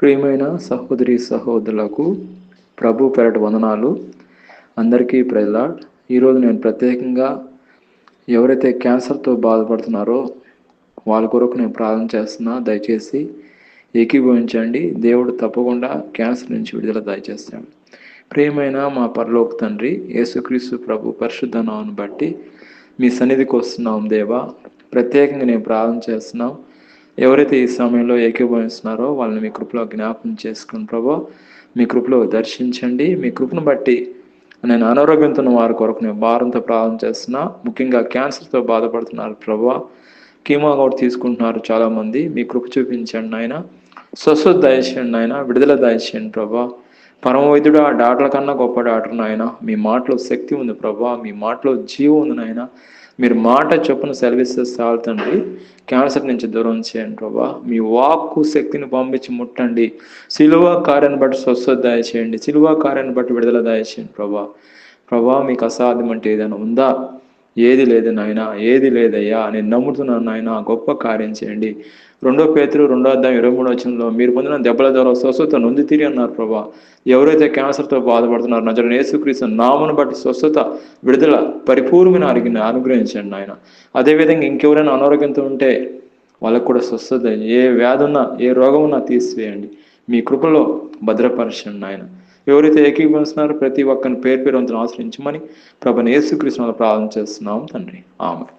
ప్రియమైన సహోదరి సహోదరులకు ప్రభు పేరట వందనాలు. అందరికీ ప్రైజ్ లార్డ్. ఈరోజు నేను ప్రత్యేకంగా ఎవరైతే క్యాన్సర్తో బాధపడుతున్నారో వాళ్ళ కొరకు నేను ప్రార్థన చేస్తున్నా. దయచేసి ఏకీభవించండి. దేవుడు తప్పకుండా క్యాన్సర్ నుంచి విడుదల దయచేస్తాడు. ప్రియమైన మా పరలోక తండ్రి యేసుక్రీస్తు ప్రభు పరిశుద్ధ నామమును బట్టి మీ సన్నిధికి వస్తున్నాం దేవా. ప్రత్యేకంగా నేను ప్రార్థన చేస్తున్నాం. ఎవరైతే ఈ సమయంలో ఏకీభవిస్తున్నారో వాళ్ళని మీ కృపలో జ్ఞాపకం చేసుకుని ప్రభా, మీ కృపలో దర్శించండి. మీ కృపను బట్టి నేను అనారోగ్యంతో ఉన్న వారి కొరకు నేను భారంతో ప్రార్థన చేస్తున్నా. ముఖ్యంగా క్యాన్సర్తో బాధపడుతున్నారు ప్రభా, కీమో కూడా తీసుకుంటున్నారు చాలామంది. మీ కృప చూపించండి ఆయన, స్వస్థత దయచేయండి ఆయన, విడుదల దయచేయండి ప్రభా. పరమ వైద్యుడు ఆ డాక్టర్ల కన్నా గొప్ప డాక్టర్ నాయన. మీ మాటలో శక్తి ఉంది ప్రభా, మీ మాటలో జీవం ఉంది నాయన. మీరు మాట చొప్పున సెలవిస్తే చాలు తండ్రి, క్యాన్సర్ నుంచి దూరం చేయండి ప్రభా. మీ వాక్కు శక్తిని పంపించి ముట్టండి. సిలువ కార్యాన్ని బట్టి స్వస్థత దయచేయండి, సిలువ కార్యాన్ని బట్టి విడుదల దయచేయండి ప్రభా. ప్రభా, మీకు అసాధ్యం అంటే ఏదైనా ఉందా? ఏది లేదు నాయన, ఏది లేదయ్యా. నేను నమ్ముతున్నాను నాయన, గొప్ప కార్యం చేయండి. 2 పేతురు 2:23 మీరు పొందిన దెబ్బల ద్వారా స్వస్థత నొంది తీరి అన్నారు ప్రభా. ఎవరైతే క్యాన్సర్తో బాధపడుతున్నారో నజరేయుడైన యేసుక్రీస్తు నామమును బట్టి స్వస్థత, విడుదల పరిపూర్ణమైన అనుగ్రహించండి ఆయన. అదేవిధంగా ఇంకెవరైనా అనారోగ్యంతో ఉంటే వాళ్ళకు కూడా స్వస్థత, ఏ వ్యాధి ఉన్నా ఏ రోగం ఉన్నా తీసివేయండి. మీ కృపలో భద్రపరచండి ఆయన. ఎవరైతే ఏకీభవిస్తున్నారో ప్రతి ఒక్కరిని పేరు వంతును ఆశ్రయించమని ప్రభువైన యేసుక్రీస్తు నామములో ప్రార్థన చేస్తున్నాం తండ్రి. ఆమేన్.